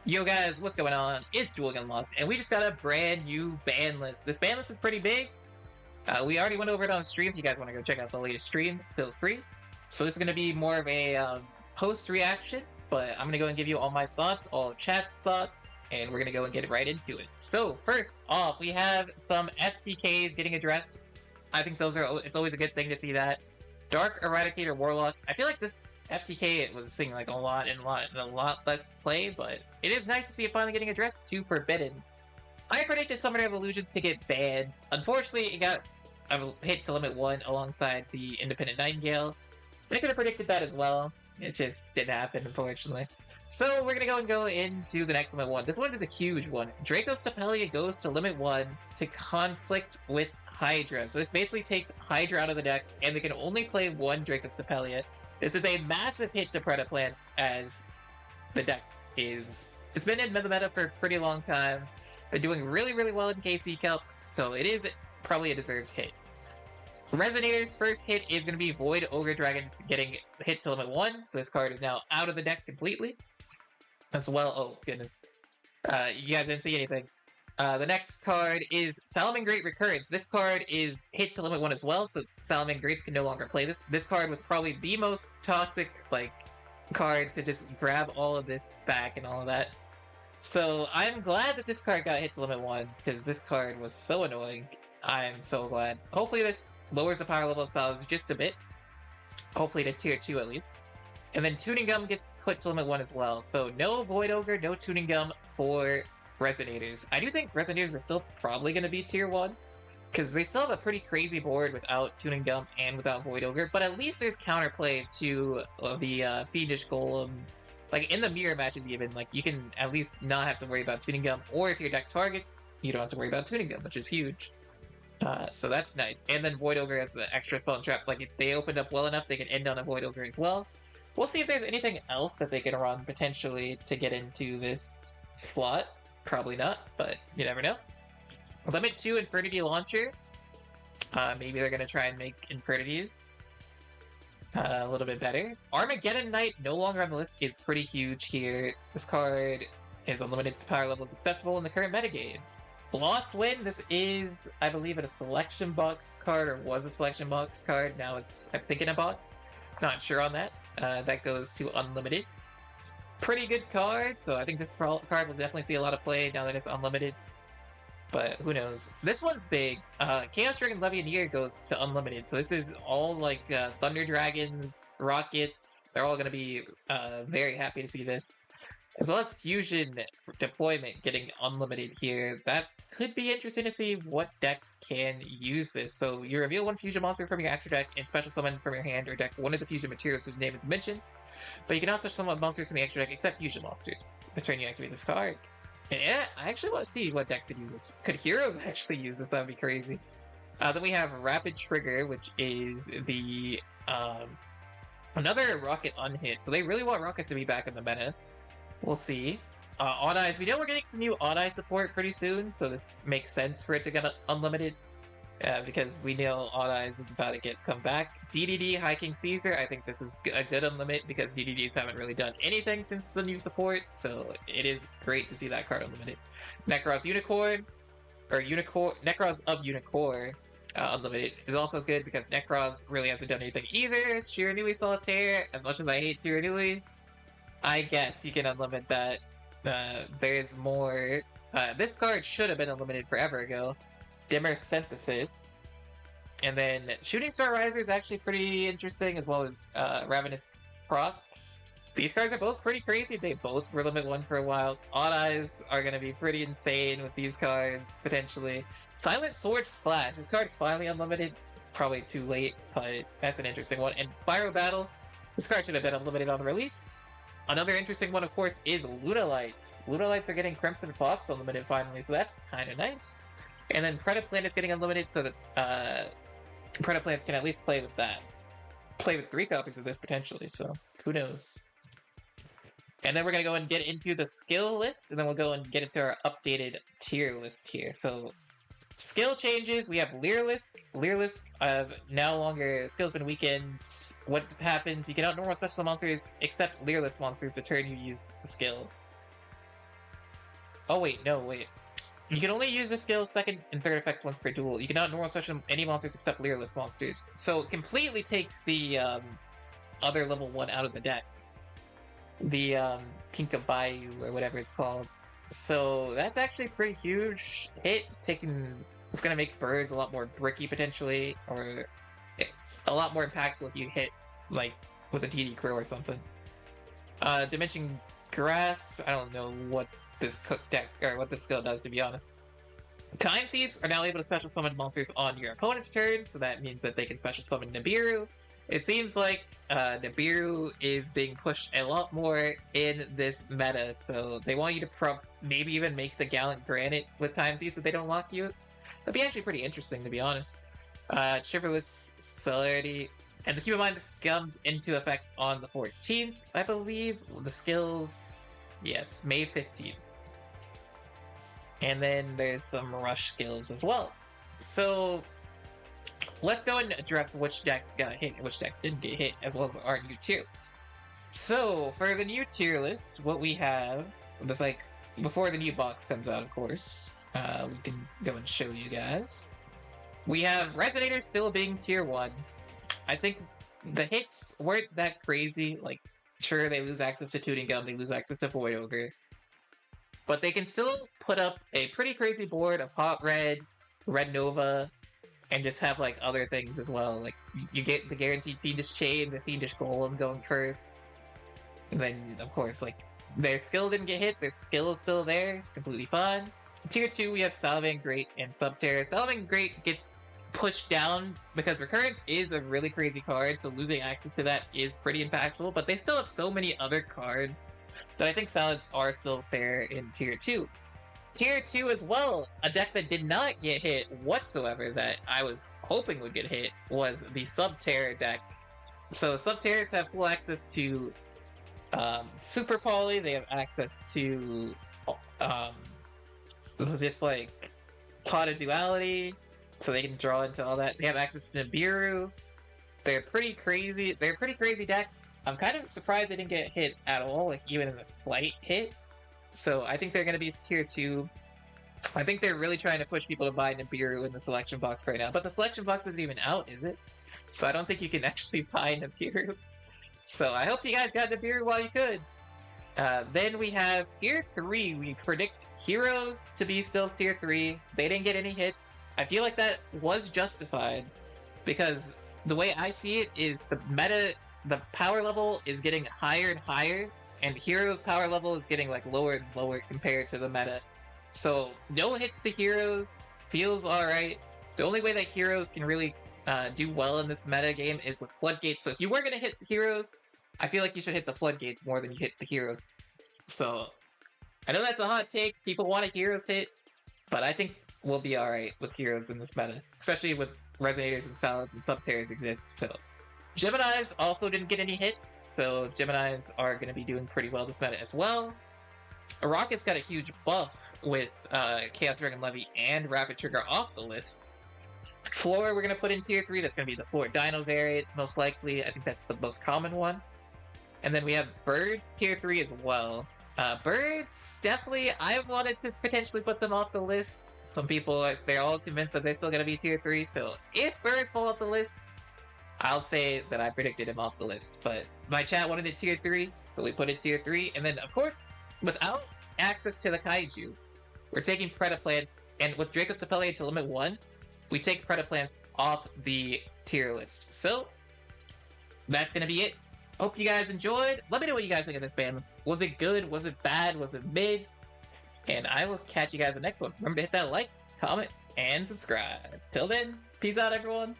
Yo guys, what's going on? It's Duel Unlocked, and we just got a brand new ban list. This ban list is pretty big. We already went over it on stream. If you guys want to go check out the latest stream, feel free. So this is going to be more of a post-reaction, but I'm going to go and give you all my thoughts, all of chat's thoughts, and we're going to go and get right into it. So first off, we have some FCKs getting addressed. I think it's always a good thing to see that. Dark Eradicator Warlock. I feel like this FTK it was seeing like a lot less play, but it is nice to see it finally getting addressed to Forbidden. I predicted Summoner Evolutions to get banned. Unfortunately, it got hit to limit 1 alongside the Independent Nightingale. I could have predicted that as well. It just didn't happen, unfortunately. So we're gonna go into the next limit 1. This one is a huge one. Draco Stapelia goes to limit 1 to conflict with Hydra. So this basically takes Hydra out of the deck, and they can only play one Draco Stapelia. This is a massive hit to Predaplants, as the deck is... It's been in the meta for a pretty long time. Been doing really, really well in KC Kelp, so it is probably a deserved hit. Resonator's first hit is going to be Void Ogre Dragon getting hit to limit 1, so this card is now out of the deck completely. As well, oh goodness. You guys didn't see anything. The next card is Salamangreat Recurrence. This card is hit to limit 1 as well, so Salamangreats can no longer play this. This card was probably the most toxic, card to just grab all of this back and all of that. So I'm glad that this card got hit to limit 1, because this card was so annoying. I'm so glad. Hopefully this lowers the power level of Salas just a bit. Hopefully to tier 2 at least. And then Tuning Gum gets put to limit 1 as well. So no Void Ogre, no Tuning Gum for Resonators. I do think Resonators are still probably going to be tier 1, because they still have a pretty crazy board without Tuning Gum and without Void Ogre, but at least there's counterplay to the Fiendish Golem. Like, in the mirror matches even, like, you can at least not have to worry about Tuning Gum, or if your deck targets, you don't have to worry about Tuning Gum, which is huge. So that's nice. And then Void Ogre has the extra spell and trap. Like, if they opened up well enough, they could end on a Void Ogre as well. We'll see if there's anything else that they can run, potentially, to get into this slot. Probably not, but you never know. Limit 2 Infernity Launcher. Maybe they're going to try and make Infernities a little bit better. Armageddon Knight, no longer on the list, is pretty huge here. This card is unlimited to power levels acceptable in the current metagame. Lost Wind, this is, I believe, a selection box card, or was a selection box card. Now it's, I think, in a box. Not sure on that. That goes to unlimited. Pretty good card, so I think this card will definitely see a lot of play now that it's unlimited. But who knows? This one's big. Chaos Dragon Levianeer goes to unlimited, so this is all like Thunder Dragons, Rockets. They're all going to be very happy to see this. As well as Fusion Deployment getting unlimited here. That could be interesting to see what decks can use this. So you reveal one Fusion monster from your active deck and special summon from your hand or deck one of the Fusion materials whose name is mentioned. But you can also summon monsters from the extra deck except Fusion monsters. The turn you activate this card. Yeah, I actually want to see what decks could use this. Could Heroes actually use this? That would be crazy. Then we have Rapid Trigger, which is the another Rocket unhit. So they really want Rockets to be back in the meta. We'll see. Odd Eyes, we know we're getting some new Odd Eye support pretty soon, so this makes sense for it to get unlimited. Because we know Odd Eyes is about to come back. DDD, High King Caesar, I think this is a good unlimit because DDDs haven't really done anything since the new support, so it is great to see that card unlimited. Necros Unicorn, or Necros of Unicorn unlimited is also good because Necros really hasn't done anything either. Shiranui Solitaire, as much as I hate Shiranui, I guess you can unlimit that. There's more. This card should have been unlimited forever ago. Dimmer Synthesis. And then Shooting Star Riser is actually pretty interesting, as well as Ravenous Proc. These cards are both pretty crazy. They both were limit 1 for a while. Odd Eyes are going to be pretty insane with these cards, potentially. Silent Sword Slash. This card is finally unlimited. Probably too late, but that's an interesting one. And Spyro Battle. This card should have been unlimited on release. Another interesting one, of course, is Lunalights. Lunalights are getting Crimson Fox unlimited finally, so that's kind of nice. And then Predaplanet's getting unlimited so that Predaplanets can at least play with that. Play with 3 copies of this potentially, so who knows. And then we're going to go and get into the skill list, and then we'll go and get into our updated tier list here. So skill changes, we have Leerlisk. Leerlisk no longer, skill's been weakened. What happens, you can out normal special monsters except Leerlisk monsters the turn you use the skill. Oh wait, no, wait. You can only use the skill's second and third effects once per duel. You cannot normal special any monsters except leerless monsters. So it completely takes the other level 1 out of the deck. The Pinkabayu or whatever it's called. So that's actually a pretty huge hit. It's gonna make birds a lot more bricky potentially, or a lot more impactful if you hit like with a DD Crow or something. Dimension Grasp. I don't know what this cook deck or what this skill does, to be honest. Time Thieves are now able to special summon monsters on your opponent's turn, so that means that they can special summon Nibiru. It seems like Nibiru is being pushed a lot more in this meta, so they want you to maybe even make the Gallant Granite with Time Thieves if they don't lock you. That'd be actually pretty interesting, to be honest. Chivalrous Celerity. And keep in mind, this comes into effect on the 14th, I believe. The skills, yes, May 15th. And then there's some rush skills as well. So let's go and address which decks got hit and which decks didn't get hit, as well as our new tier list. So for the new tier list, what we have, that's like before the new box comes out, of course, we can go and show you guys. We have Resonator still being tier 1. I think the hits weren't that crazy. Like, sure, they lose access to Tooting Gum, they lose access to Void Ogre, but they can still put up a pretty crazy board of Hot Red, Red Nova, and just have like other things as well. Like, you get the guaranteed Fiendish Chain, the Fiendish Golem going first, and then of course, like, their skill didn't get hit, their skill is still there, it's completely fine. Tier 2, we have Salvang Great and Subterra. Salvang Great gets pushed down because Recurrence is a really crazy card, so losing access to that is pretty impactful, but they still have so many other cards that I think Salads are still fair in Tier 2. Tier 2 as well, a deck that did not get hit whatsoever that I was hoping would get hit was the Subterra deck. So Subterras have full access to Super Poly, they have access to just like Pot of Duality, so they can draw into all that. They have access to Nibiru. They're pretty crazy. They're a pretty crazy deck. I'm kind of surprised they didn't get hit at all, like even in a slight hit. So I think they're going to be tier 2. I think they're really trying to push people to buy Nibiru in the selection box right now. But the selection box isn't even out, is it? So I don't think you can actually buy Nibiru. So I hope you guys got Nibiru while you could. Then we have tier 3. We predict Heroes to be still tier 3. They didn't get any hits. I feel like that was justified because the way I see it is the meta, the power level is getting higher and higher, and Heroes' power level is getting like lower and lower compared to the meta. So no hits to Heroes feels alright. The only way that Heroes can really do well in this meta game is with Floodgates. So if you were going to hit Heroes, I feel like you should hit the Floodgates more than you hit the Heroes. So I know that's a hot take. People want a Heroes hit, but I think we'll be alright with Heroes in this meta, especially with Resonators and Salads and Subterras exist. So Geminis also didn't get any hits, so Geminis are going to be doing pretty well this meta as well. Rocket's got a huge buff with Chaos Dragon Levy and Rapid Trigger off the list. Floor we're going to put in tier 3. That's going to be the Floor Dino variant, most likely. I think that's the most common one. And then we have Birds tier 3 as well. Birds, definitely, I wanted to potentially put them off the list. Some people, they're all convinced that they're still going to be tier 3, so if Birds fall off the list, I'll say that I predicted him off the list. But my chat wanted it tier 3, so we put it tier 3. And then, of course, without access to the Kaiju, we're taking Predaplants, and with Draco Stapelier to limit 1, we take Predaplants off the tier list. So, that's going to be it. Hope you guys enjoyed. Let me know what you guys think of this ban list. Was it good? Was it bad? Was it mid? And I will catch you guys in the next one. Remember to hit that like, comment, and subscribe. Till then, peace out, everyone.